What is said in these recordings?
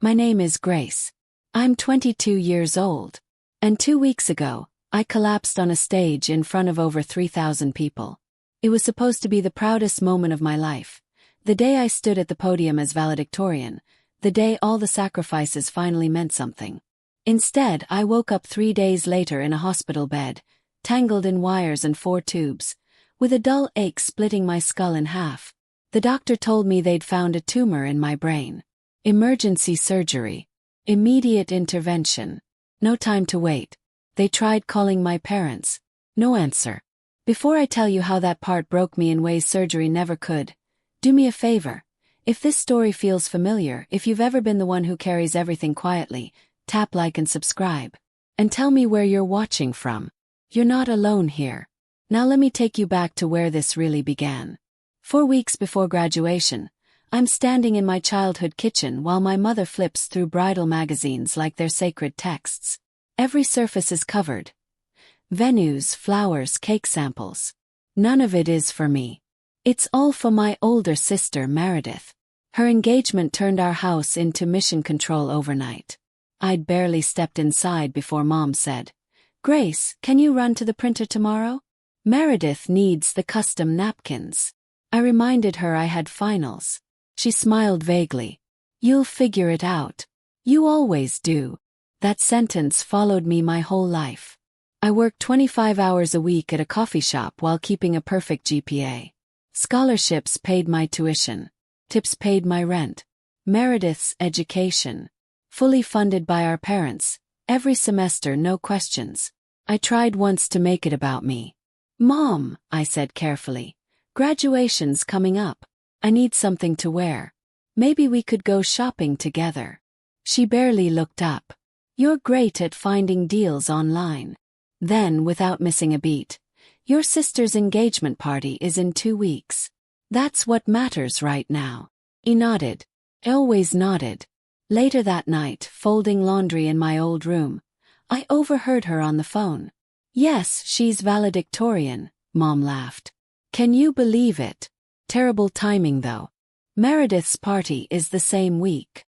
My name is Grace. I'm 22 years old. And 2 weeks ago, I collapsed on a stage in front of over 3,000 people. It was supposed to be the proudest moment of my life. The day I stood at the podium as valedictorian. The day all the sacrifices finally meant something. Instead, I woke up 3 days later in a hospital bed, tangled in wires and 4 tubes, with a dull ache splitting my skull in half. The doctor told me they'd found a tumor in my brain. Emergency surgery. Immediate intervention. No time to wait. They tried calling my parents. No answer. Before I tell you how that part broke me in ways surgery never could, do me a favor. If this story feels familiar, if you've ever been the one who carries everything quietly, tap like and subscribe. And tell me where you're watching from. You're not alone here. Now let me take you back to where this really began. 4 weeks before graduation, I'm standing in my childhood kitchen while my mother flips through bridal magazines like they're sacred texts. Every surface is covered. Venues, flowers, cake samples. None of it is for me. It's all for my older sister, Meredith. Her engagement turned our house into mission control overnight. I'd barely stepped inside before Mom said, "Grace, can you run to the printer tomorrow? Meredith needs the custom napkins." I reminded her I had finals. She smiled vaguely. "You'll figure it out. You always do." That sentence followed me my whole life. I worked 25 hours a week at a coffee shop while keeping a perfect GPA. Scholarships paid my tuition. Tips paid my rent. Meredith's education. Fully funded by our parents. Every semester, no questions. I tried once to make it about me. "Mom," I said carefully, "graduation's coming up. I need something to wear. Maybe we could go shopping together." She barely looked up. "You're great at finding deals online." Then, without missing a beat, "Your sister's engagement party is in 2 weeks. That's what matters right now." He nodded. I always nodded. Later that night, folding laundry in my old room, I overheard her on the phone. "Yes, she's valedictorian," Mom laughed. "Can you believe it? Terrible timing though. Meredith's party is the same week."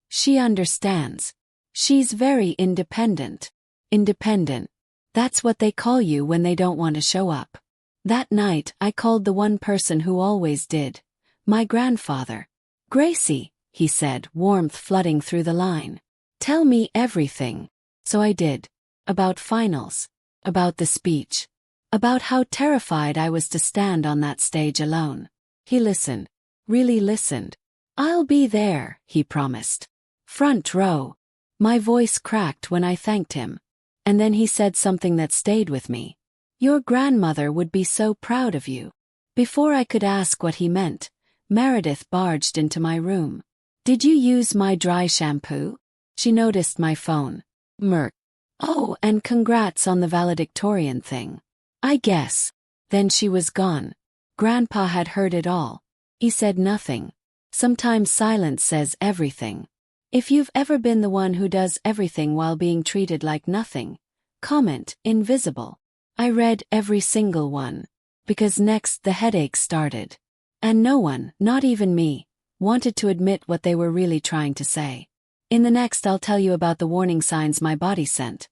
She understands. She's very independent. Independent. That's what they call you when they don't want to show up. That night, I called the one person who always did. My grandfather. "Gracie," he said, warmth flooding through the line. "Tell me everything." So I did. About finals. About the speech. About how terrified I was to stand on that stage alone. He listened. Really listened. "I'll be there," he promised. "Front row." My voice cracked when I thanked him. And then he said something that stayed with me. "Your grandmother would be so proud of you." Before I could ask what he meant, Meredith barged into my room. "Did you use my dry shampoo?" She noticed my phone. Merk. "Oh, and congrats on the valedictorian thing." "I guess." Then she was gone. Grandpa had heard it all. He said nothing. Sometimes silence says everything. If you've ever been the one who does everything while being treated like nothing, comment invisible. I read every single one. Because next the headache started. And no one, not even me, wanted to admit what they were really trying to say. In the next I'll tell you about the warning signs my body sent.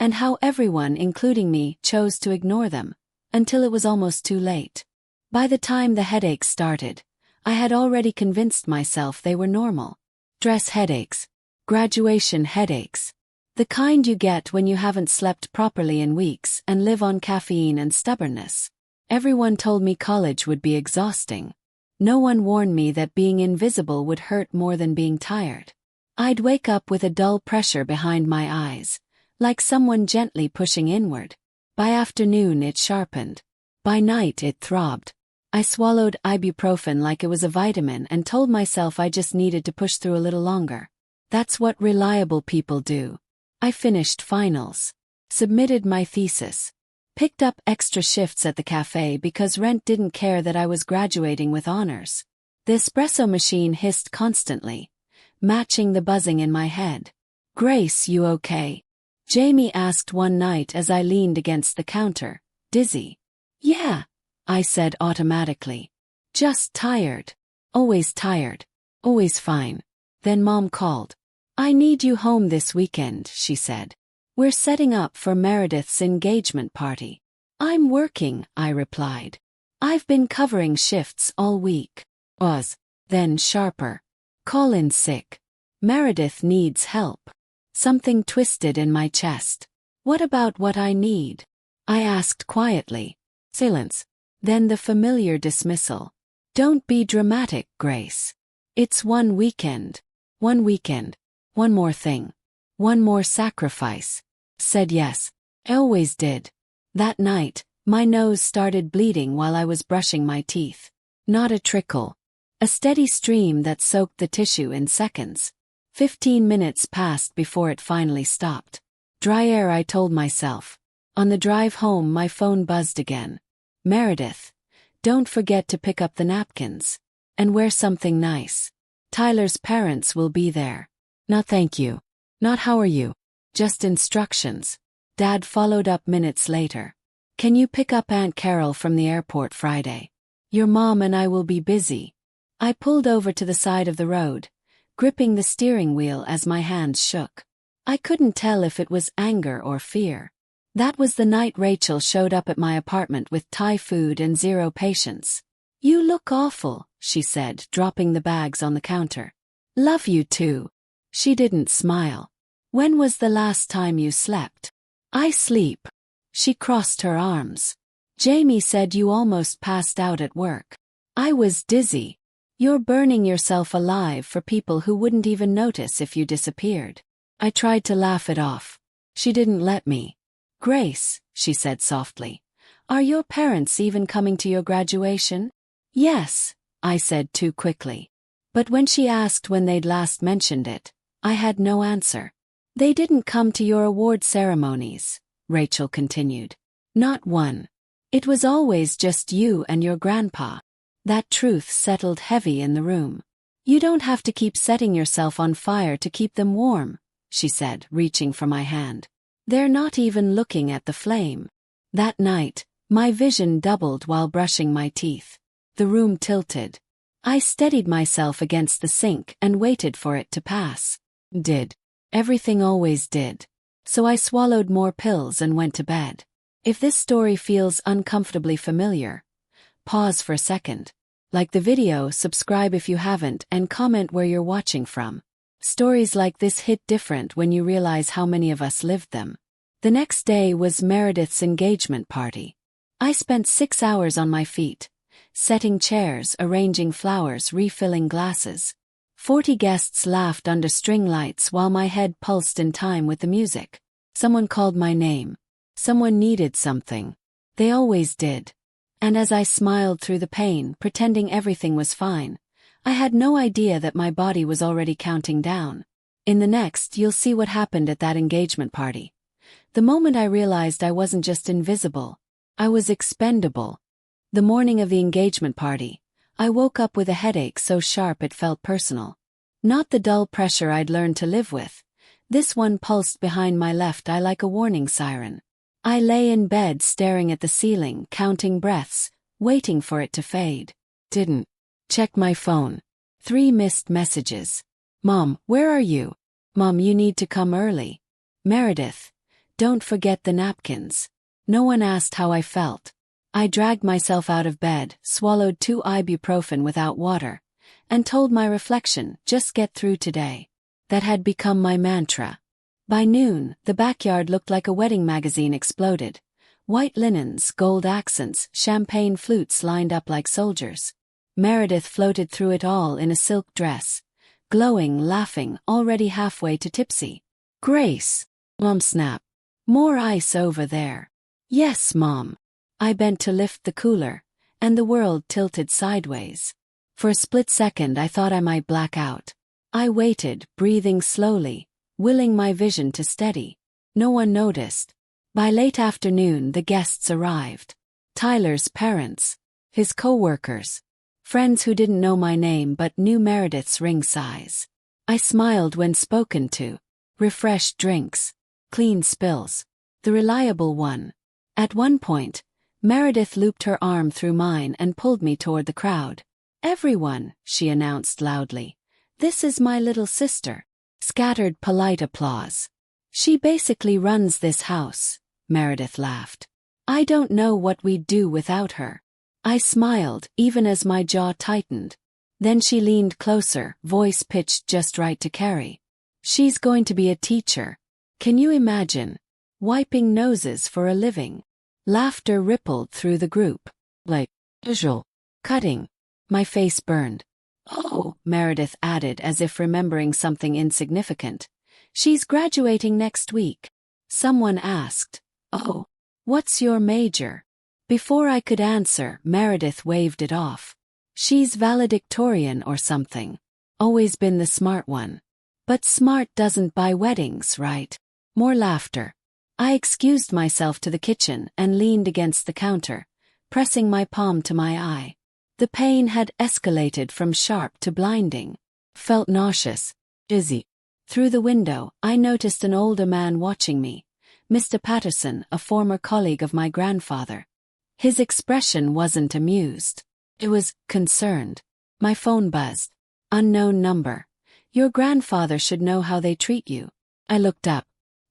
And how everyone, including me, chose to ignore them. Until it was almost too late. By the time the headaches started, I had already convinced myself they were normal. Dress headaches. Graduation headaches. The kind you get when you haven't slept properly in weeks and live on caffeine and stubbornness. Everyone told me college would be exhausting. No one warned me that being invisible would hurt more than being tired. I'd wake up with a dull pressure behind my eyes, like someone gently pushing inward. By afternoon it sharpened. By night it throbbed. I swallowed ibuprofen like it was a vitamin and told myself I just needed to push through a little longer. That's what reliable people do. I finished finals. Submitted my thesis. Picked up extra shifts at the cafe because rent didn't care that I was graduating with honors. The espresso machine hissed constantly, matching the buzzing in my head. "Grace, you okay?" Jamie asked one night as I leaned against the counter, dizzy. "Yeah," I said automatically. "Just tired. Always tired. Always fine." Then Mom called. "I need you home this weekend," she said. "We're setting up for Meredith's engagement party." "I'm working," I replied. "I've been covering shifts all week." Then sharper. "Call in sick. Meredith needs help." Something twisted in my chest. "What about what I need?" I asked quietly. Silence. Then the familiar dismissal. "Don't be dramatic, Grace. It's one weekend. One weekend. One more thing. One more sacrifice." Said yes. I always did. That night, my nose started bleeding while I was brushing my teeth. Not a trickle. A steady stream that soaked the tissue in seconds. 15 minutes passed before it finally stopped. Dry air, I told myself. On the drive home, my phone buzzed again. "Meredith, don't forget to pick up the napkins. And wear something nice. Tyler's parents will be there." "Not thank you. Not how are you. Just instructions." Dad followed up minutes later. "Can you pick up Aunt Carol from the airport Friday? Your mom and I will be busy." I pulled over to the side of the road, gripping the steering wheel as my hands shook. I couldn't tell if it was anger or fear. That was the night Rachel showed up at my apartment with Thai food and zero patience. "You look awful," she said, dropping the bags on the counter. "Love you too." She didn't smile. "When was the last time you slept?" "I sleep." She crossed her arms. "Jamie said you almost passed out at work." "I was dizzy." "You're burning yourself alive for people who wouldn't even notice if you disappeared." I tried to laugh it off. She didn't let me. "Grace," she said softly, "are your parents even coming to your graduation?" "Yes," I said too quickly. But when she asked when they'd last mentioned it, I had no answer. "They didn't come to your award ceremonies," Rachel continued. "Not one. It was always just you and your grandpa." That truth settled heavy in the room. "You don't have to keep setting yourself on fire to keep them warm," she said, reaching for my hand. "They're not even looking at the flame." That night, my vision doubled while brushing my teeth. The room tilted. I steadied myself against the sink and waited for it to pass. Did. Everything always did. So I swallowed more pills and went to bed. If this story feels uncomfortably familiar, pause for a second. Like the video, subscribe if you haven't, and comment where you're watching from. Stories like this hit different when you realize how many of us lived them. The next day was Meredith's engagement party. I spent 6 hours on my feet, setting chairs, arranging flowers, refilling glasses. 40 guests laughed under string lights while my head pulsed in time with the music. Someone called my name. Someone needed something. They always did. And as I smiled through the pain, pretending everything was fine, I had no idea that my body was already counting down. In the next, you'll see what happened at that engagement party. The moment I realized I wasn't just invisible, I was expendable. The morning of the engagement party, I woke up with a headache so sharp it felt personal. Not the dull pressure I'd learned to live with. This one pulsed behind my left eye like a warning siren. I lay in bed staring at the ceiling, counting breaths, waiting for it to fade. Didn't. Check my phone. 3 missed messages. "Mom, where are you?" "Mom, you need to come early." "Meredith, don't forget the napkins." No one asked how I felt. I dragged myself out of bed, swallowed 2 ibuprofen without water, and told my reflection, just get through today. That had become my mantra. By noon, the backyard looked like a wedding magazine exploded. White linens, gold accents, champagne flutes lined up like soldiers. Meredith floated through it all in a silk dress, glowing, laughing, already halfway to tipsy. "Grace!" Mom snapped. "More ice over there." "Yes, Mom." I bent to lift the cooler, and the world tilted sideways. For a split second I thought I might black out. I waited, breathing slowly, willing my vision to steady. No one noticed. By late afternoon the guests arrived. Tyler's parents, his co-workers, friends who didn't know my name but knew Meredith's ring size. I smiled when spoken to. Refreshed drinks. Clean spills. The reliable one. At one point, Meredith looped her arm through mine and pulled me toward the crowd. "Everyone," she announced loudly. This is my little sister. Scattered polite applause. She basically runs this house, Meredith laughed. I don't know what we'd do without her. I smiled, even as my jaw tightened. Then she leaned closer, voice pitched just right to carry. She's going to be a teacher. Can you imagine? Wiping noses for a living. Laughter rippled through the group. Like, visual. Cutting. My face burned. Oh, Meredith added as if remembering something insignificant. She's graduating next week. Someone asked. Oh, what's your major? Before I could answer, Meredith waved it off. She's valedictorian or something. Always been the smart one. But smart doesn't buy weddings, right? More laughter. I excused myself to the kitchen and leaned against the counter, pressing my palm to my eye. The pain had escalated from sharp to blinding. Felt nauseous, dizzy. Through the window, I noticed an older man watching me, Mr. Patterson, a former colleague of my grandfather. His expression wasn't amused. It was concerned. My phone buzzed. Unknown number. Your grandfather should know how they treat you. I looked up.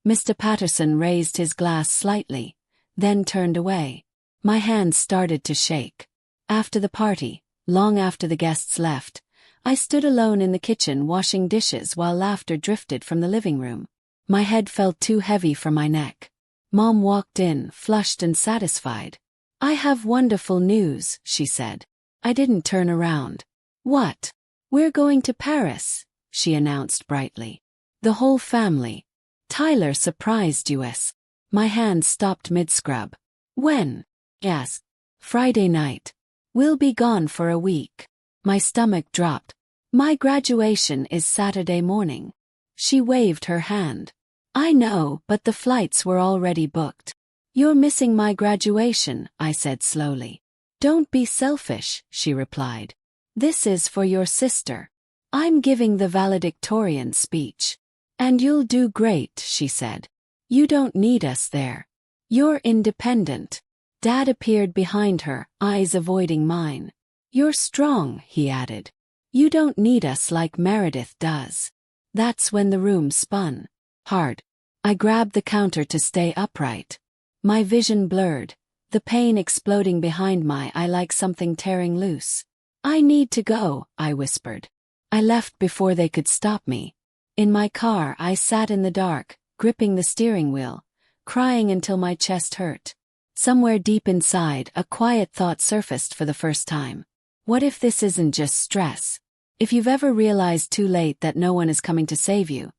Mr. Patterson raised his glass slightly, then turned away. My hands started to shake. After the party, long after the guests left, I stood alone in the kitchen washing dishes while laughter drifted from the living room. My head felt too heavy for my neck. Mom walked in, flushed and satisfied. I have wonderful news, she said. I didn't turn around. What? We're going to Paris, she announced brightly. The whole family. Tyler surprised us. My hand stopped mid-scrub. When? Yes. Friday night. We'll be gone for a week. My stomach dropped. My graduation is Saturday morning. She waved her hand. I know, but the flights were already booked. You're missing my graduation, I said slowly. Don't be selfish, she replied. This is for your sister. I'm giving the valedictorian speech. And you'll do great, she said. You don't need us there. You're independent. Dad appeared behind her, eyes avoiding mine. You're strong, he added. You don't need us like Meredith does. That's when the room spun. Hard. I grabbed the counter to stay upright. My vision blurred, the pain exploding behind my eye like something tearing loose. I need to go, I whispered. I left before they could stop me. In my car, I sat in the dark, gripping the steering wheel, crying until my chest hurt. Somewhere deep inside, a quiet thought surfaced for the first time. What if this isn't just stress? If you've ever realized too late that no one is coming to save you,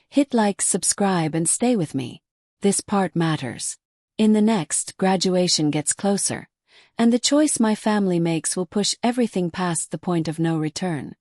hit like, subscribe, and stay with me. This part matters. In the next, graduation gets closer, and the choice my family makes will push everything past the point of no return.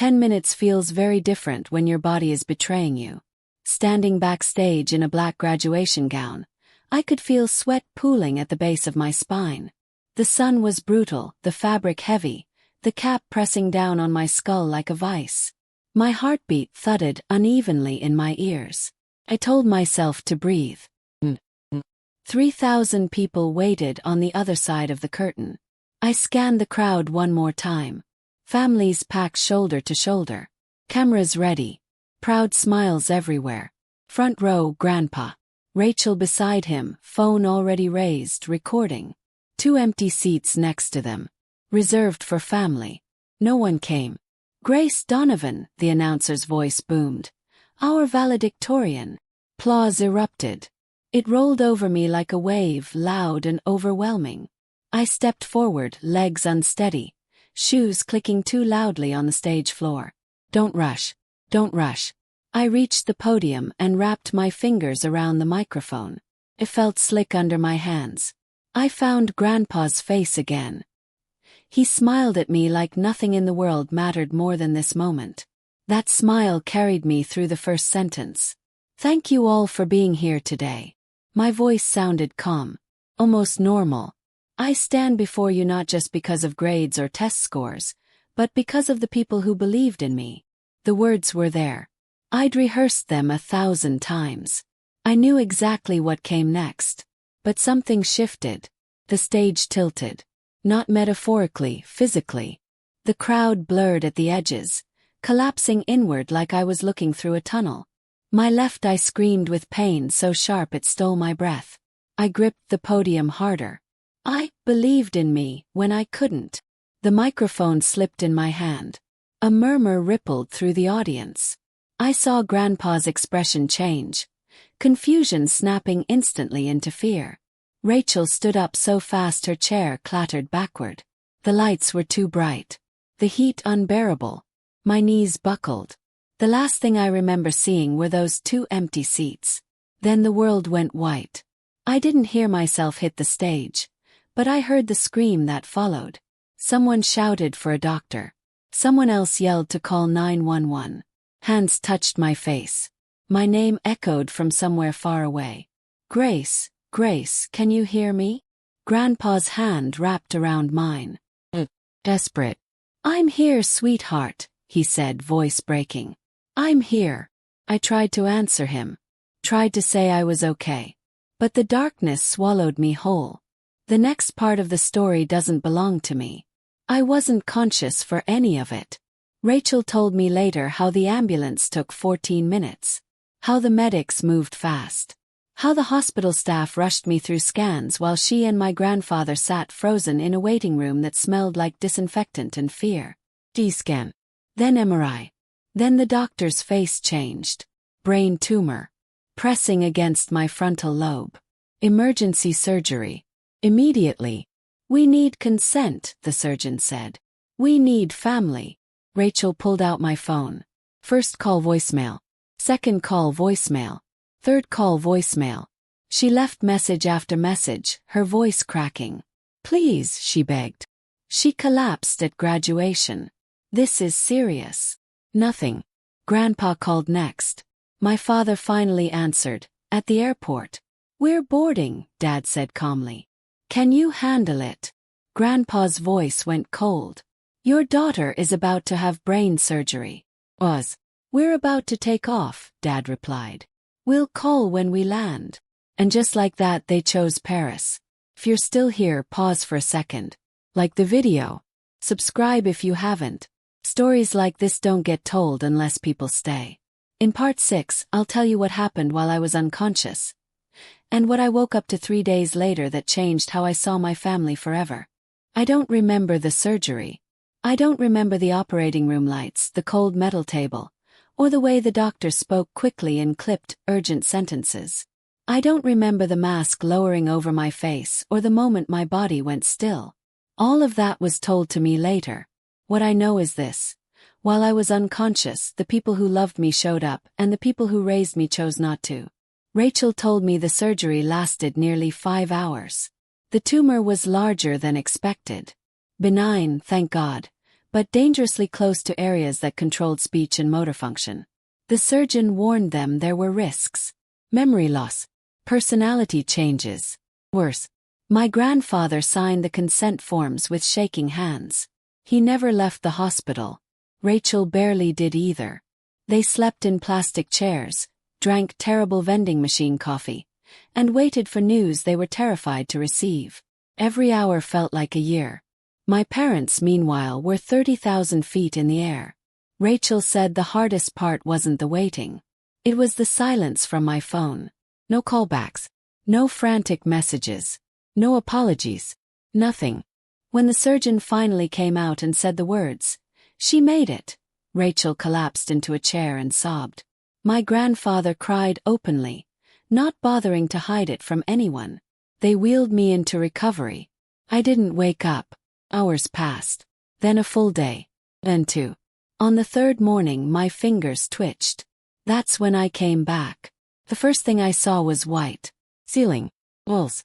10 minutes feels very different when your body is betraying you. Standing backstage in a black graduation gown, I could feel sweat pooling at the base of my spine. The sun was brutal, the fabric heavy, the cap pressing down on my skull like a vice. My heartbeat thudded unevenly in my ears. I told myself to breathe. 3,000 people waited on the other side of the curtain. I scanned the crowd one more time. Families packed shoulder to shoulder. Cameras ready. Proud smiles everywhere. Front row, Grandpa. Rachel beside him, phone already raised, recording. 2 empty seats next to them. Reserved for family. No one came. Grace Donovan, the announcer's voice boomed. Our valedictorian. Applause erupted. It rolled over me like a wave, loud and overwhelming. I stepped forward, legs unsteady, shoes clicking too loudly on the stage floor. Don't rush. Don't rush. I reached the podium and wrapped my fingers around the microphone. It felt slick under my hands. I found Grandpa's face again. He smiled at me like nothing in the world mattered more than this moment. That smile carried me through the first sentence. Thank you all for being here today. My voice sounded calm, almost normal. I stand before you not just because of grades or test scores, but because of the people who believed in me. The words were there. I'd rehearsed them 1,000 times. I knew exactly what came next. But something shifted. The stage tilted. Not metaphorically, physically. The crowd blurred at the edges, collapsing inward like I was looking through a tunnel. My left eye screamed with pain so sharp it stole my breath. I gripped the podium harder. I believed in me when I couldn't. The microphone slipped in my hand. A murmur rippled through the audience. I saw Grandpa's expression change, confusion snapping instantly into fear. Rachel stood up so fast her chair clattered backward. The lights were too bright. The heat unbearable. My knees buckled. The last thing I remember seeing were those 2 empty seats. Then the world went white. I didn't hear myself hit the stage, but I heard the scream that followed. Someone shouted for a doctor. Someone else yelled to call 911. Hands touched my face. My name echoed from somewhere far away. Grace, Grace, can you hear me? Grandpa's hand wrapped around mine. Desperate. I'm here, sweetheart, he said, voice breaking. I'm here. I tried to answer him. Tried to say I was okay. But the darkness swallowed me whole. The next part of the story doesn't belong to me. I wasn't conscious for any of it. Rachel told me later how the ambulance took 14 minutes. How the medics moved fast. How the hospital staff rushed me through scans while she and my grandfather sat frozen in a waiting room that smelled like disinfectant and fear. D-scan. Then MRI. Then the doctor's face changed. Brain tumor. Pressing against my frontal lobe. Emergency surgery. Immediately. We need consent, the surgeon said. We need family. Rachel pulled out my phone. First call voicemail. Second call voicemail. Third call voicemail. She left message after message, her voice cracking. Please, she begged. She collapsed at graduation. This is serious. Nothing. Grandpa called next. My father finally answered, at the airport. We're boarding, Dad said calmly. Can you handle it? Grandpa's voice went cold. Your daughter is about to have brain surgery. We're about to take off, Dad replied. We'll call when we land. And just like that they chose Paris. If you're still here, pause for a second. Like the video. Subscribe if you haven't. Stories like this don't get told unless people stay. In part 6, I'll tell you what happened while I was unconscious. And what I woke up to 3 days later that changed how I saw my family forever. I don't remember the surgery. I don't remember the operating room lights, the cold metal table, or the way the doctor spoke quickly in clipped, urgent sentences. I don't remember the mask lowering over my face or the moment my body went still. All of that was told to me later. What I know is this. While I was unconscious, the people who loved me showed up, and the people who raised me chose not to. Rachel told me the surgery lasted nearly 5 hours. The tumor was larger than expected. Benign, thank God, but dangerously close to areas that controlled speech and motor function. The surgeon warned them there were risks. Memory loss. Personality changes. Worse. My grandfather signed the consent forms with shaking hands. He never left the hospital. Rachel barely did either. They slept in plastic chairs, drank terrible vending machine coffee, and waited for news they were terrified to receive. Every hour felt like a year. My parents, meanwhile, were 30,000 feet in the air. Rachel said the hardest part wasn't the waiting. It was the silence from my phone. No callbacks. No frantic messages. No apologies. Nothing. When the surgeon finally came out and said the words, "She made it," Rachel collapsed into a chair and sobbed. My grandfather cried openly, not bothering to hide it from anyone. They wheeled me into recovery. I didn't wake up. Hours passed. Then a full day. Then two. On the third morning my fingers twitched. That's when I came back. The first thing I saw was white. Ceiling. Walls.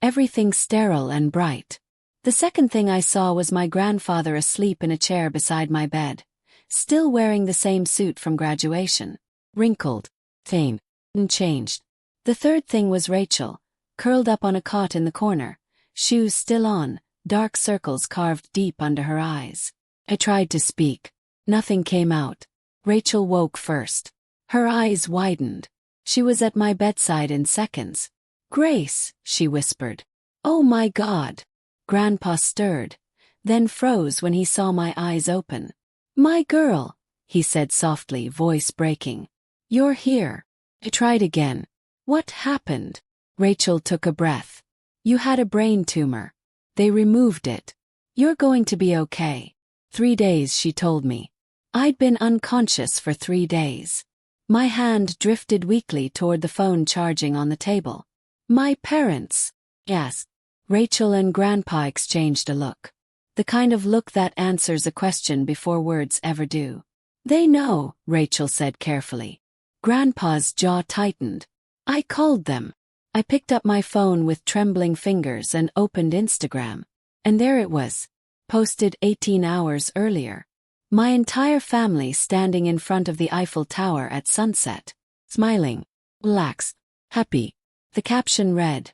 Everything sterile and bright. The second thing I saw was my grandfather asleep in a chair beside my bed, still wearing the same suit from graduation. Wrinkled. Thin. And changed. The third thing was Rachel, curled up on a cot in the corner, shoes still on, dark circles carved deep under her eyes. I tried to speak. Nothing came out. Rachel woke first. Her eyes widened. She was at my bedside in seconds. "Grace," she whispered. "Oh my God." Grandpa stirred, then froze when he saw my eyes open. "My girl," he said softly, voice breaking. "You're here." I tried again. "What happened?" Rachel took a breath. "You had a brain tumor. They removed it. You're going to be okay." 3 days, she told me. I'd been unconscious for 3 days. My hand drifted weakly toward the phone charging on the table. "My parents?" Yes. Rachel and Grandpa exchanged a look. The kind of look that answers a question before words ever do. "They know," Rachel said carefully. Grandpa's jaw tightened. "I called them." I picked up my phone with trembling fingers and opened Instagram. And there it was, posted 18 hours earlier. My entire family standing in front of the Eiffel Tower at sunset. Smiling. Relaxed. Happy. The caption read,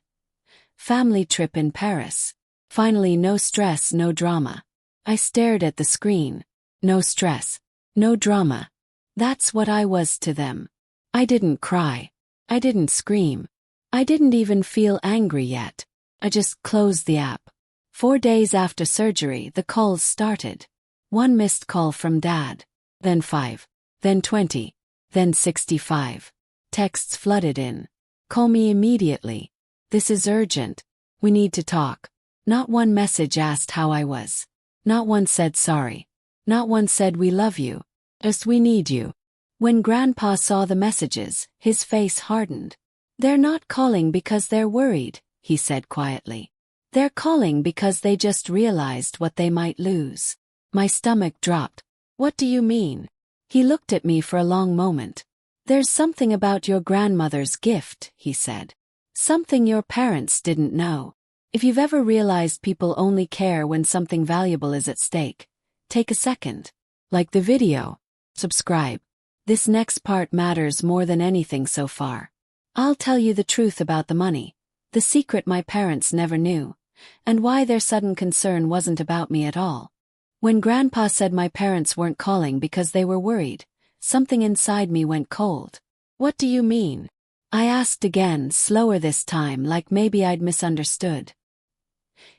"Family trip in Paris. Finally, no stress, no drama." I stared at the screen. No stress. No drama. That's what I was to them. I didn't cry. I didn't scream. I didn't even feel angry yet. I just closed the app. 4 days after surgery, the calls started. 1 missed call from Dad. Then 5. Then 20. Then 65. Texts flooded in. "Call me immediately. This is urgent. We need to talk." Not one message asked how I was. Not one said sorry. Not one said we love you. Just we need you. When Grandpa saw the messages, his face hardened. "They're not calling because they're worried," he said quietly. "They're calling because they just realized what they might lose." My stomach dropped. "What do you mean?" He looked at me for a long moment. "There's something about your grandmother's gift," he said. "Something your parents didn't know. If you've ever realized people only care when something valuable is at stake, take a second. Like the video. Subscribe. This next part matters more than anything so far. I'll tell you the truth about the money, the secret my parents never knew, and why their sudden concern wasn't about me at all. When Grandpa said my parents weren't calling because they were worried, something inside me went cold. "What do you mean?" I asked again, slower this time, like maybe I'd misunderstood.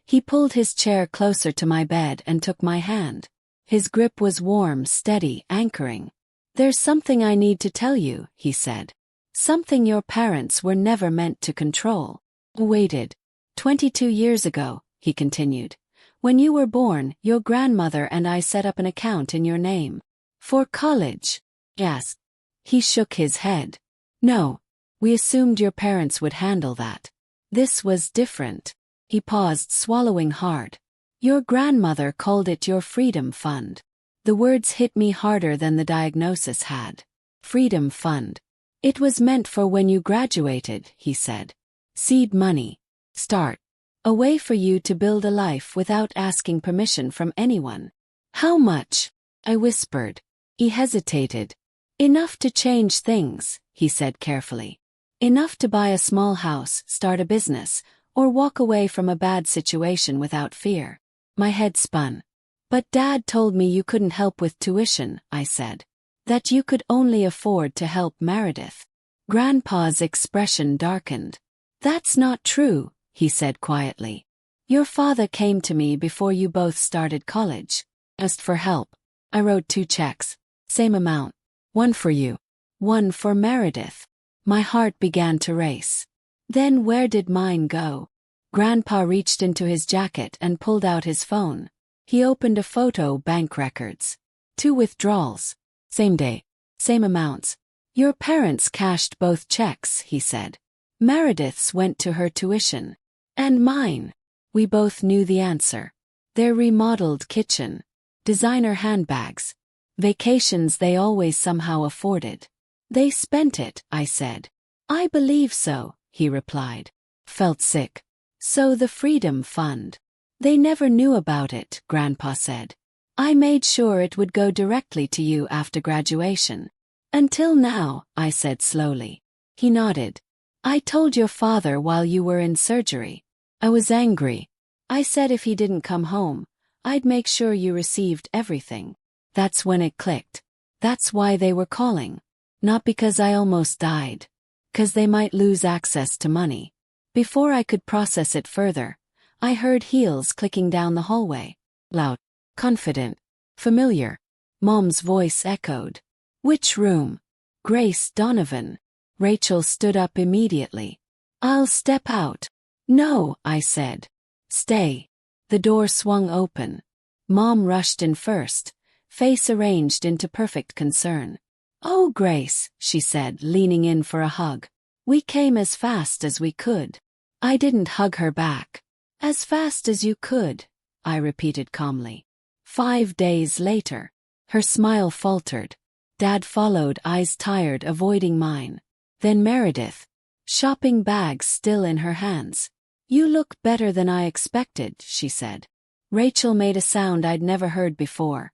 He pulled his chair closer to my bed and took my hand. His grip was warm, steady, anchoring. "There's something I need to tell you," he said. "Something your parents were never meant to control." Waited. 22 years ago, he continued. "When you were born, your grandmother and I set up an account in your name. For college." Yes. He shook his head. "No. We assumed your parents would handle that. This was different." He paused, swallowing hard. "Your grandmother called it your freedom fund." The words hit me harder than the diagnosis had. Freedom fund. "It was meant for when you graduated," he said. "Seed money. Start. A way for you to build a life without asking permission from anyone." How much? I whispered. He hesitated. Enough to change things, he said carefully. Enough to buy a small house, start a business, or walk away from a bad situation without fear. My head spun. But Dad told me you couldn't help with tuition, I said. That you could only afford to help Meredith. Grandpa's expression darkened. That's not true, he said quietly. Your father came to me before you both started college. Asked for help. I wrote 2 checks. Same amount. One for you. One for Meredith. My heart began to race. Then where did mine go? Grandpa reached into his jacket and pulled out his phone. He opened a photo, bank records. 2 withdrawals. Same day. Same amounts. Your parents cashed both checks, he said. Meredith's went to her tuition. And mine. We both knew the answer. Their remodeled kitchen. Designer handbags. Vacations they always somehow afforded. They spent it, I said. I believe so, he replied. Felt sick. So the Freedom Fund. They never knew about it, Grandpa said. I made sure it would go directly to you after graduation. Until now, I said slowly. He nodded. I told your father while you were in surgery. I was angry. I said if he didn't come home, I'd make sure you received everything. That's when it clicked. That's why they were calling. Not because I almost died. 'Cause they might lose access to money. Before I could process it further, I heard heels clicking down the hallway. Loud, confident, familiar. Mom's voice echoed. Which room? Grace Donovan. Rachel stood up immediately. I'll step out. No, I said. Stay. The door swung open. Mom rushed in first, face arranged into perfect concern. Oh, Grace, she said, leaning in for a hug. We came as fast as we could. I didn't hug her back. As fast as you could, I repeated calmly. 5 days later. Her smile faltered. Dad followed, eyes tired, avoiding mine. Then Meredith. Shopping bags still in her hands. You look better than I expected, she said. Rachel made a sound I'd never heard before.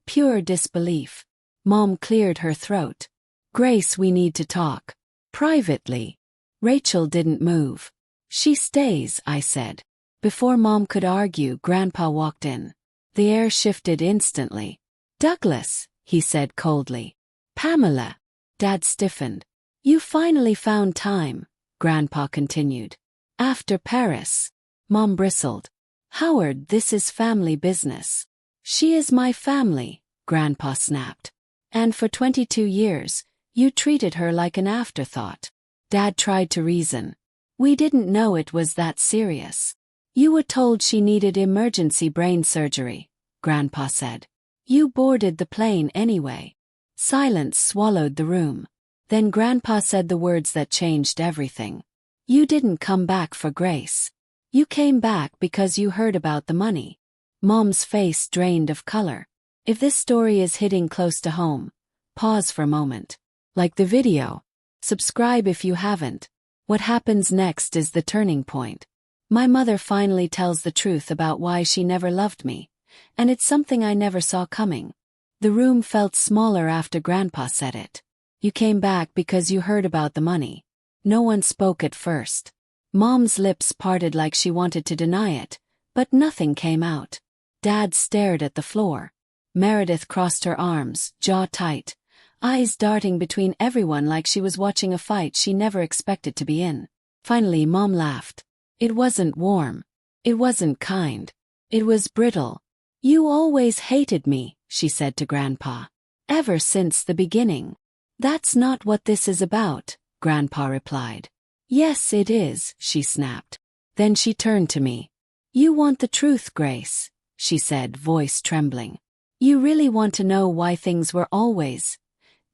Pure disbelief. Mom cleared her throat. Grace, we need to talk. Privately. Rachel didn't move. She stays, I said. Before Mom could argue, Grandpa walked in. The air shifted instantly. Douglas, he said coldly. Pamela. Dad stiffened. You finally found time, Grandpa continued. After Paris. Mom bristled. Howard, this is family business. She is my family, Grandpa snapped. And for 22 years, you treated her like an afterthought. Dad tried to reason. We didn't know it was that serious. You were told she needed emergency brain surgery, Grandpa said. You boarded the plane anyway. Silence swallowed the room. Then Grandpa said the words that changed everything. You didn't come back for Grace. You came back because you heard about the money. Mom's face drained of color. If this story is hitting close to home, pause for a moment. Like the video. Subscribe if you haven't. What happens next is the turning point. My mother finally tells the truth about why she never loved me, and it's something I never saw coming. The room felt smaller after Grandpa said it. You came back because you heard about the money. No one spoke at first. Mom's lips parted like she wanted to deny it, but nothing came out. Dad stared at the floor. Meredith crossed her arms, jaw tight, eyes darting between everyone like she was watching a fight she never expected to be in. Finally, Mom laughed. It wasn't warm. It wasn't kind. It was brittle. You always hated me, she said to Grandpa. Ever since the beginning. That's not what this is about, Grandpa replied. Yes, it is, she snapped. Then she turned to me. You want the truth, Grace, she said, voice trembling. You really want to know why things were always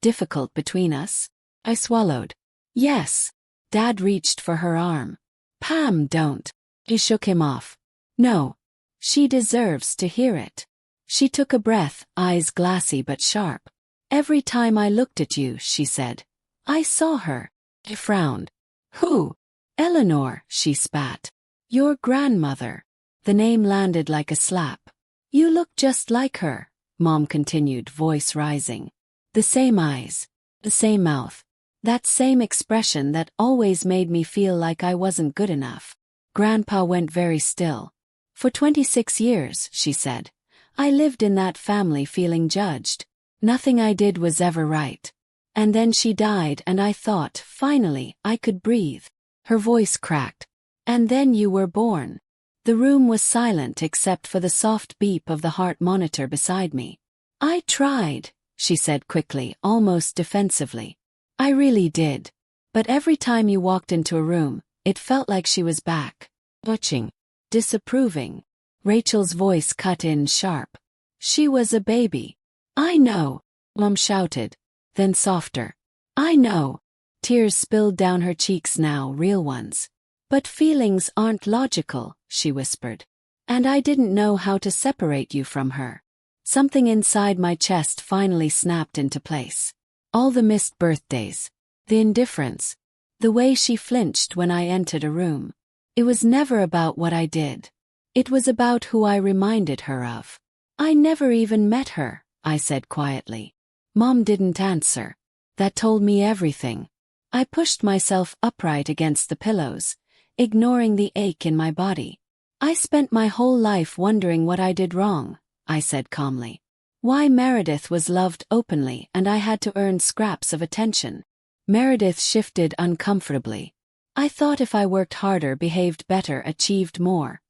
difficult between us? I swallowed. Yes. Dad reached for her arm. Pam, don't. He shook him off. No. She deserves to hear it. She took a breath, eyes glassy but sharp. Every time I looked at you, she said, I saw her. He frowned. Who? Eleanor, she spat. Your grandmother. The name landed like a slap. You look just like her, Mom continued, voice rising. The same eyes. The same mouth. That same expression that always made me feel like I wasn't good enough. Grandpa went very still. For 26 years, she said, I lived in that family feeling judged. Nothing I did was ever right. And then she died and I thought, finally, I could breathe. Her voice cracked. And then you were born. The room was silent except for the soft beep of the heart monitor beside me. I tried, she said quickly, almost defensively. I really did. But every time you walked into a room, it felt like she was back. Watching. Disapproving. Rachel's voice cut in sharp. She was a baby. I know, Mom shouted. Then softer. I know. Tears spilled down her cheeks now, real ones. But feelings aren't logical, she whispered. And I didn't know how to separate you from her. Something inside my chest finally snapped into place. All the missed birthdays. The indifference. The way she flinched when I entered a room. It was never about what I did. It was about who I reminded her of. I never even met her, I said quietly. Mom didn't answer. That told me everything. I pushed myself upright against the pillows, ignoring the ache in my body. I spent my whole life wondering what I did wrong, I said calmly. Why Meredith was loved openly and I had to earn scraps of attention. Meredith shifted uncomfortably. I thought if I worked harder, behaved better, achieved more,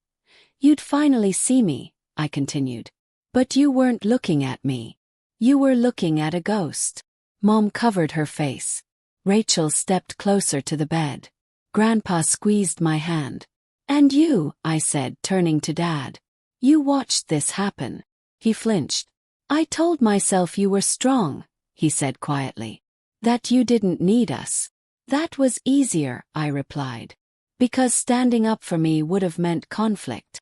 you'd finally see me, I continued. But you weren't looking at me. You were looking at a ghost. Mom covered her face. Rachel stepped closer to the bed. Grandpa squeezed my hand. And you, I said, turning to Dad. You watched this happen. He flinched. I told myself you were strong, he said quietly. That you didn't need us. That was easier, I replied. Because standing up for me would have meant conflict.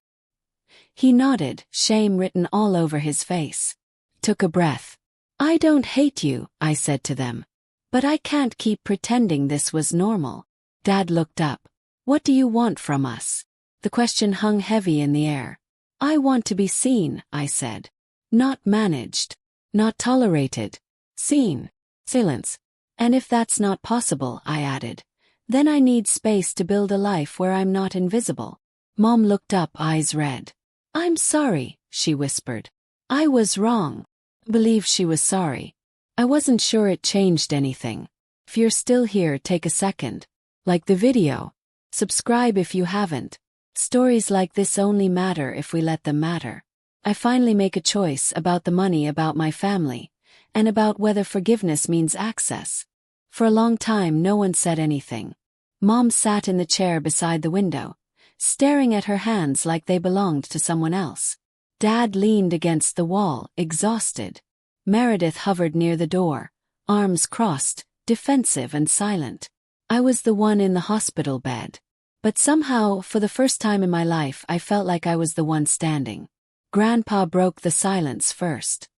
He nodded, shame written all over his face. Took a breath. I don't hate you, I said to them. But I can't keep pretending this was normal. Dad looked up. What do you want from us? The question hung heavy in the air. I want to be seen, I said. Not managed. Not tolerated. Seen. Silence. And if that's not possible, I added, then I need space to build a life where I'm not invisible. Mom looked up, eyes red. I'm sorry, she whispered. I was wrong. Believe she was sorry. I wasn't sure it changed anything. If you're still here, take a second. Like the video. Subscribe if you haven't. Stories like this only matter if we let them matter. I finally make a choice about the money, about my family, and about whether forgiveness means access. For a long time no one said anything. Mom sat in the chair beside the window, staring at her hands like they belonged to someone else. Dad leaned against the wall, exhausted. Meredith hovered near the door, arms crossed, defensive and silent. I was the one in the hospital bed. But somehow, for the first time in my life, I felt like I was the one standing. Grandpa broke the silence first.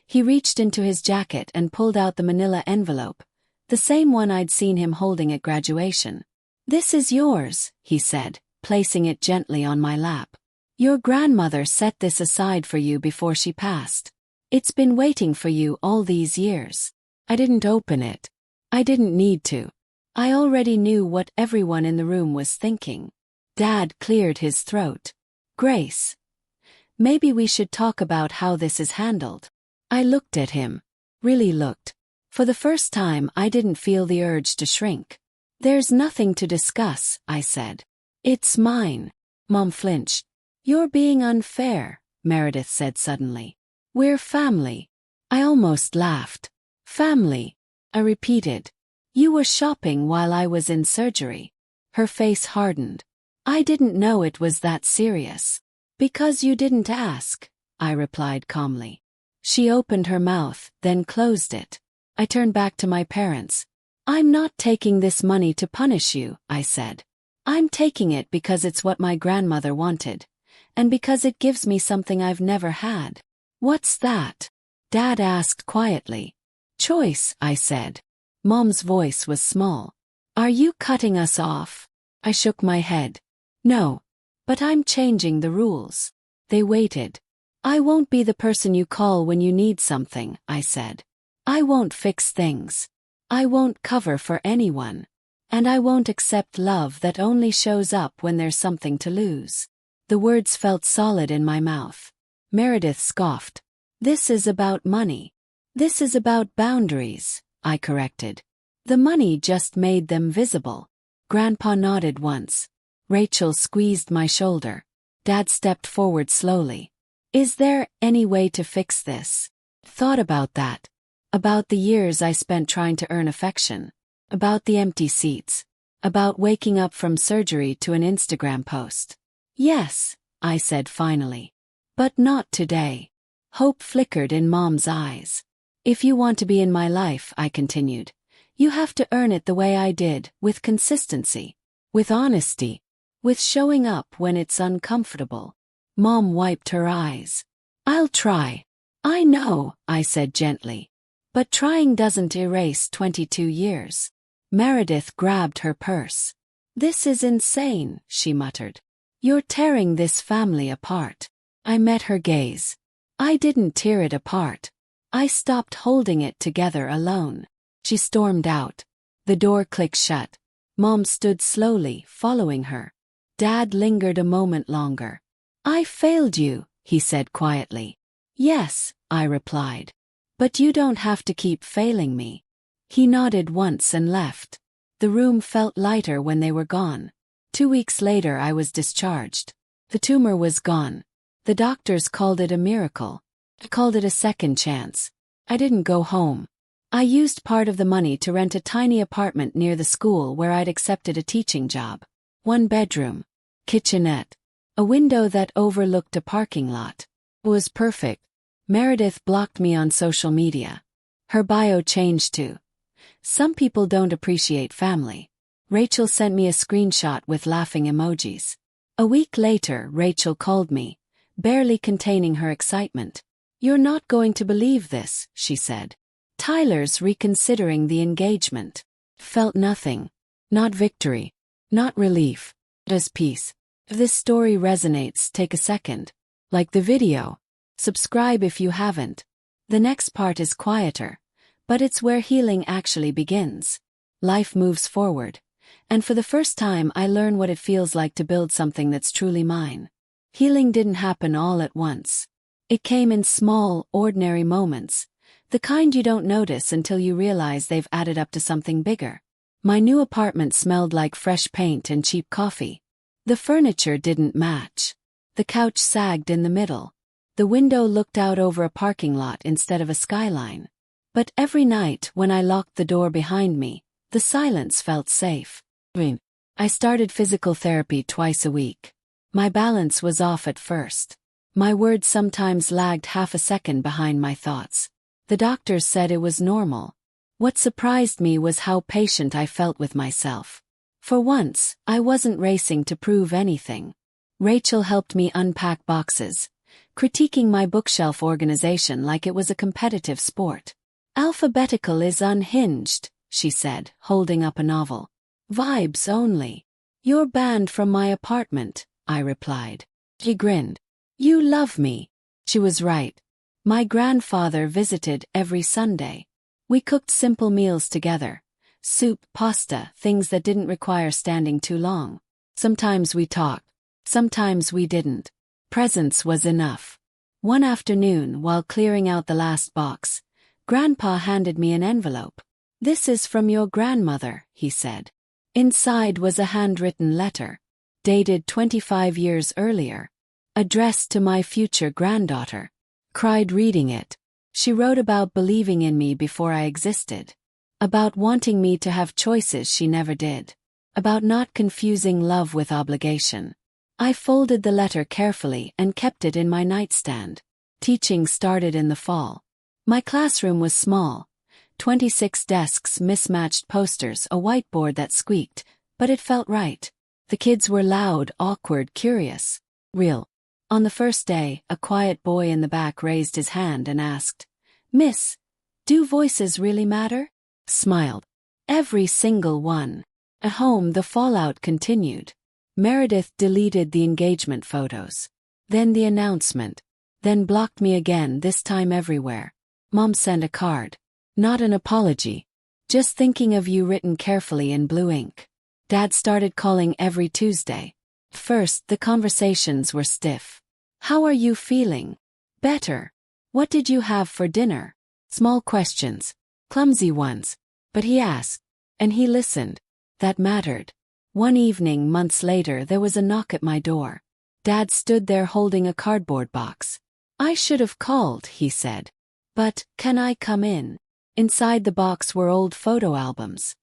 He reached into his jacket and pulled out the manila envelope, the same one I'd seen him holding at graduation. This is yours, he said, placing it gently on my lap. Your grandmother set this aside for you before she passed. It's been waiting for you all these years. I didn't open it. I didn't need to. I already knew what everyone in the room was thinking. Dad cleared his throat. Grace. Maybe we should talk about how this is handled. I looked at him. Really looked. For the first time I didn't feel the urge to shrink. There's nothing to discuss, I said. It's mine. Mom flinched. You're being unfair, Meredith said suddenly. We're family. I almost laughed. Family. I repeated. You were shopping while I was in surgery. Her face hardened. I didn't know it was that serious. Because you didn't ask, I replied calmly. She opened her mouth, then closed it. I turned back to my parents. I'm not taking this money to punish you, I said. I'm taking it because it's what my grandmother wanted. And because it gives me something I've never had. What's that? Dad asked quietly. Choice, I said. Mom's voice was small. Are you cutting us off? I shook my head. No. But I'm changing the rules. They waited. I won't be the person you call when you need something, I said. I won't fix things. I won't cover for anyone. And I won't accept love that only shows up when there's something to lose. The words felt solid in my mouth. Meredith scoffed. This is about money. This is about boundaries, I corrected. The money just made them visible. Grandpa nodded once. Rachel squeezed my shoulder. Dad stepped forward slowly. Is there any way to fix this? Thought about that. About the years I spent trying to earn affection. About the empty seats. About waking up from surgery to an Instagram post. Yes, I said finally. But not today. Hope flickered in Mom's eyes. If you want to be in my life, I continued, you have to earn it the way I did, with consistency. With honesty. With showing up when it's uncomfortable. Mom wiped her eyes. I'll try. I know, I said gently. But trying doesn't erase 22 years. Meredith grabbed her purse. This is insane, she muttered. You're tearing this family apart. I met her gaze. I didn't tear it apart. I stopped holding it together alone. She stormed out. The door clicked shut. Mom stood slowly, following her. Dad lingered a moment longer. I failed you, he said quietly. Yes, I replied. But you don't have to keep failing me. He nodded once and left. The room felt lighter when they were gone. 2 weeks later I was discharged. The tumor was gone. The doctors called it a miracle. I called it a second chance. I didn't go home. I used part of the money to rent a tiny apartment near the school where I'd accepted a teaching job. 1 bedroom. Kitchenette. A window that overlooked a parking lot. It was perfect. Meredith blocked me on social media. Her bio changed to, some people don't appreciate family. Rachel sent me a screenshot with laughing emojis. A week later, Rachel called me, barely containing her excitement. You're not going to believe this, she said. Tyler's reconsidering the engagement. Felt nothing. Not victory. Not relief. Just peace. If this story resonates, take a second. Like the video. Subscribe if you haven't. The next part is quieter. But it's where healing actually begins. Life moves forward. And for the first time I learn what it feels like to build something that's truly mine. Healing didn't happen all at once. It came in small, ordinary moments. The kind you don't notice until you realize they've added up to something bigger. My new apartment smelled like fresh paint and cheap coffee. The furniture didn't match. The couch sagged in the middle. The window looked out over a parking lot instead of a skyline. But every night when I locked the door behind me, the silence felt safe. I started physical therapy twice a week. My balance was off at first. My words sometimes lagged half a second behind my thoughts. The doctors said it was normal. What surprised me was how patient I felt with myself. For once, I wasn't racing to prove anything. Rachel helped me unpack boxes, critiquing my bookshelf organization like it was a competitive sport. Alphabetical is unhinged, she said, holding up a novel. Vibes only. You're banned from my apartment, I replied. She grinned. You love me. She was right. My grandfather visited every Sunday. We cooked simple meals together. Soup, pasta, things that didn't require standing too long. Sometimes we talked. Sometimes we didn't. Presence was enough. One afternoon, while clearing out the last box, Grandpa handed me an envelope. This is from your grandmother, he said. Inside was a handwritten letter, dated 25 years earlier, addressed to my future granddaughter. Cried reading it. She wrote about believing in me before I existed. About wanting me to have choices she never did. About not confusing love with obligation. I folded the letter carefully and kept it in my nightstand. Teaching started in the fall. My classroom was small. 26 desks, mismatched posters, a whiteboard that squeaked, but it felt right. The kids were loud, awkward, curious. Real. On the first day, a quiet boy in the back raised his hand and asked, Miss, do voices really matter? Smiled. Every single one. At home, the fallout continued. Meredith deleted the engagement photos. Then the announcement. Then blocked me again, this time everywhere. Mom sent a card. Not an apology. Just thinking of you written carefully in blue ink. Dad started calling every Tuesday. First, the conversations were stiff. How are you feeling? Better. What did you have for dinner? Small questions. Clumsy ones. But he asked. And he listened. That mattered. One evening, months later, there was a knock at my door. Dad stood there holding a cardboard box. I should have called, he said. But, can I come in? Inside the box were old photo albums.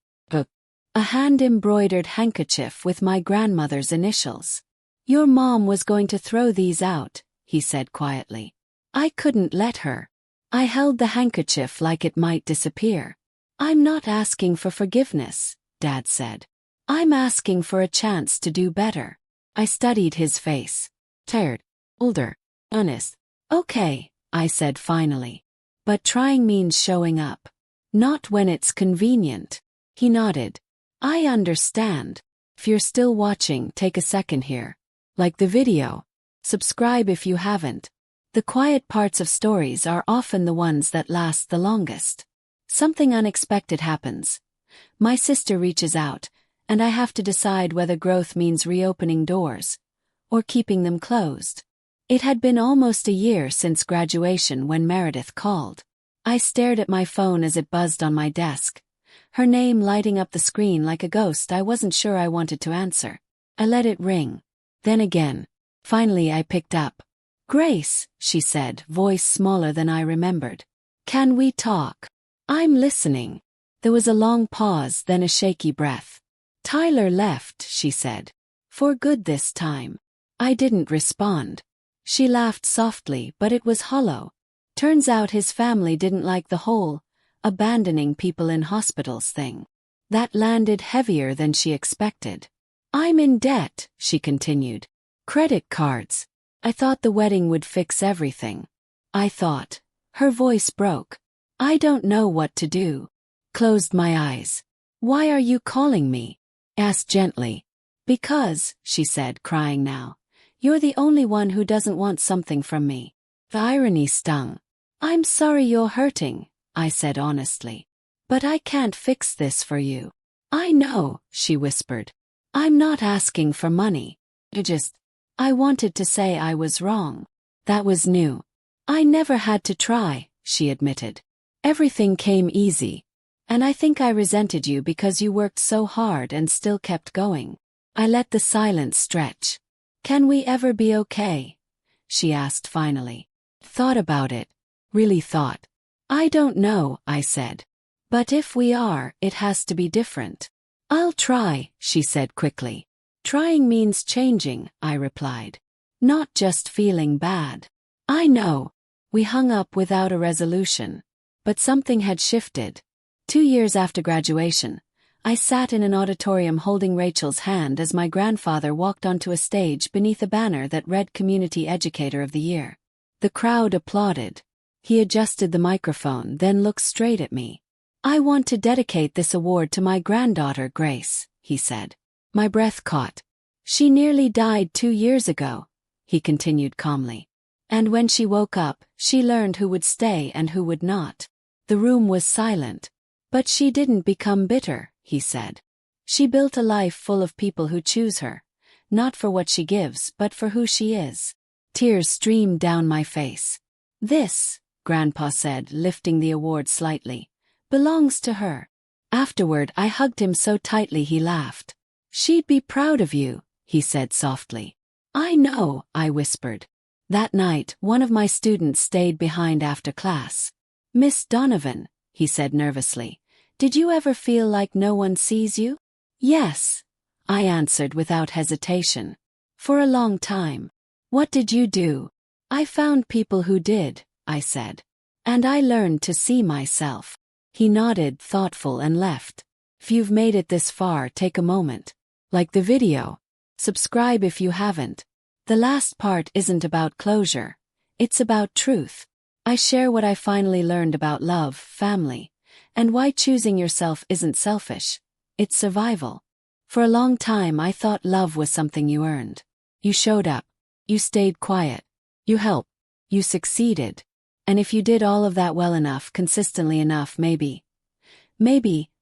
A hand-embroidered handkerchief with my grandmother's initials. Your mom was going to throw these out, he said quietly. I couldn't let her. I held the handkerchief like it might disappear. I'm not asking for forgiveness, Dad said. I'm asking for a chance to do better. I studied his face. Tired. Older. Honest. Okay, I said finally. But trying means showing up. Not when it's convenient. He nodded. I understand. If you're still watching, take a second here. Like the video. Subscribe if you haven't. The quiet parts of stories are often the ones that last the longest. Something unexpected happens. My sister reaches out, and I have to decide whether growth means reopening doors or keeping them closed. It had been almost a year since graduation when Meredith called. I stared at my phone as it buzzed on my desk. Her name lighting up the screen like a ghost. I wasn't sure I wanted to answer. I let it ring. Then again. Finally I picked up. Grace, she said, voice smaller than I remembered. Can we talk? I'm listening. There was a long pause, then a shaky breath. Tyler left, she said. For good this time. I didn't respond. She laughed softly, but it was hollow. Turns out his family didn't like the whole abandoning people in hospitals thing. That landed heavier than she expected. I'm in debt, she continued. Credit cards. I thought the wedding would fix everything. I thought. Her voice broke. I don't know what to do. Closed my eyes. Why are you calling me? Asked gently. Because, she said, crying now. You're the only one who doesn't want something from me. The irony stung. I'm sorry you're hurting, I said honestly. But I can't fix this for you. I know, she whispered. I'm not asking for money. I wanted to say I was wrong. That was new. I never had to try, she admitted. Everything came easy. And I think I resented you because you worked so hard and still kept going. I let the silence stretch. Can we ever be okay? She asked finally. Thought about it. Really thought. I don't know, I said. But if we are, it has to be different. I'll try, she said quickly. Trying means changing, I replied. Not just feeling bad. I know. We hung up without a resolution. But something had shifted. 2 years after graduation, I sat in an auditorium holding Rachel's hand as my grandfather walked onto a stage beneath a banner that read Community Educator of the Year. The crowd applauded. He adjusted the microphone, then looked straight at me. I want to dedicate this award to my granddaughter Grace, he said. My breath caught. She nearly died 2 years ago, he continued calmly. And when she woke up, she learned who would stay and who would not. The room was silent. But she didn't become bitter, he said. She built a life full of people who choose her, not for what she gives, but for who she is. Tears streamed down my face. This, Grandpa said, lifting the award slightly, belongs to her. Afterward, I hugged him so tightly he laughed. She'd be proud of you, he said softly. I know, I whispered. That night, one of my students stayed behind after class. Miss Donovan, he said nervously, did you ever feel like no one sees you? Yes, I answered without hesitation. For a long time. What did you do? I found people who did, I said. And I learned to see myself. He nodded, thoughtful, and left. If you've made it this far, take a moment. Like the video. Subscribe if you haven't. The last part isn't about closure. It's about truth. I share what I finally learned about love, family, and why choosing yourself isn't selfish. It's survival. For a long time I thought love was something you earned. You showed up. You stayed quiet. You helped. You succeeded. And if you did all of that well enough, consistently enough, maybe,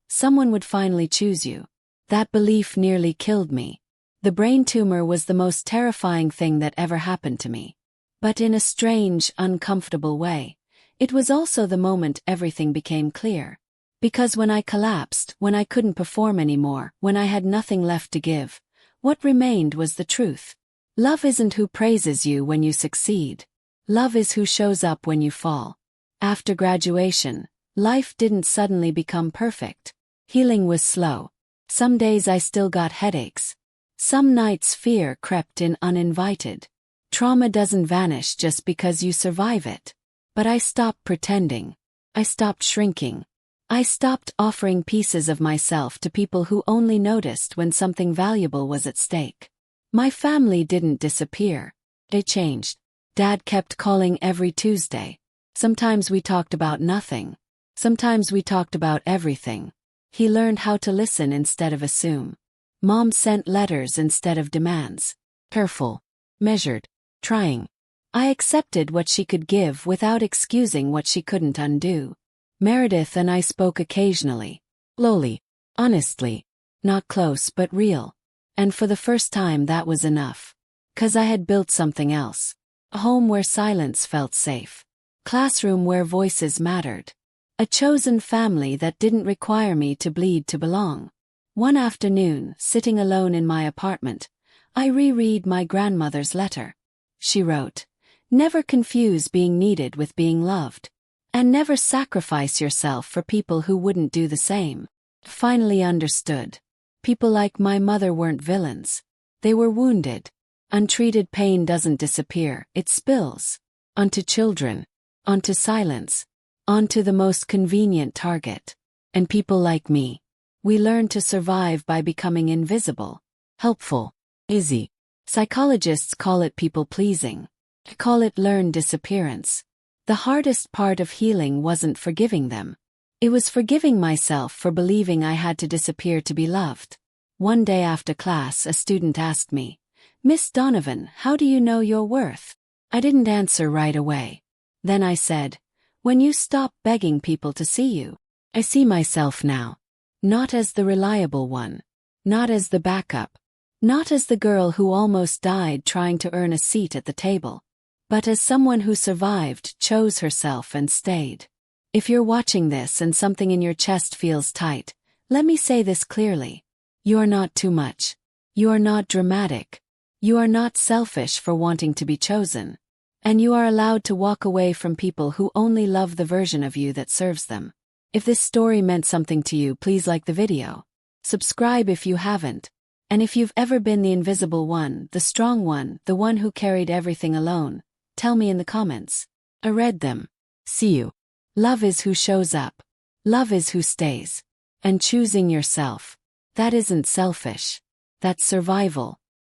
someone would finally choose you. That belief nearly killed me. The brain tumor was the most terrifying thing that ever happened to me. But in a strange, uncomfortable way, it was also the moment everything became clear. Because when I collapsed, when I couldn't perform anymore, when I had nothing left to give, what remained was the truth. Love isn't who praises you when you succeed. Love is who shows up when you fall. After graduation, life didn't suddenly become perfect. Healing was slow. Some days I still got headaches. Some nights fear crept in uninvited. Trauma doesn't vanish just because you survive it. But I stopped pretending. I stopped shrinking. I stopped offering pieces of myself to people who only noticed when something valuable was at stake. My family didn't disappear. They changed. Dad kept calling every Tuesday. Sometimes we talked about nothing. Sometimes we talked about everything. He learned how to listen instead of assume. Mom sent letters instead of demands. Careful. Measured. Trying. I accepted what she could give without excusing what she couldn't undo. Meredith and I spoke occasionally. Lowly. Honestly. Not close but real. And for the first time that was enough. 'Cause I had built something else. A home where silence felt safe. Classroom where voices mattered. A chosen family that didn't require me to bleed to belong. One afternoon, sitting alone in my apartment, I reread my grandmother's letter. She wrote, "Never confuse being needed with being loved. And never sacrifice yourself for people who wouldn't do the same." Finally understood. People like my mother weren't villains. They were wounded. Untreated pain doesn't disappear, it spills. Onto children. Onto silence. Onto the most convenient target. And people like me. We learn to survive by becoming invisible. Helpful. Easy. Psychologists call it people-pleasing. I call it learned disappearance. The hardest part of healing wasn't forgiving them. It was forgiving myself for believing I had to disappear to be loved. One day after class, a student asked me, "Miss Donovan, how do you know your worth?" I didn't answer right away. Then I said, "When you stop begging people to see you." I see myself now. Not as the reliable one. Not as the backup. Not as the girl who almost died trying to earn a seat at the table. But as someone who survived, chose herself and stayed. If you're watching this and something in your chest feels tight, let me say this clearly. You are not too much. You are not dramatic. You are not selfish for wanting to be chosen. And you are allowed to walk away from people who only love the version of you that serves them. If this story meant something to you, please like the video. Subscribe if you haven't. And if you've ever been the invisible one, the strong one, the one who carried everything alone, tell me in the comments. I read them. See you. Love is who shows up. Love is who stays. And choosing yourself. That isn't selfish. That's survival.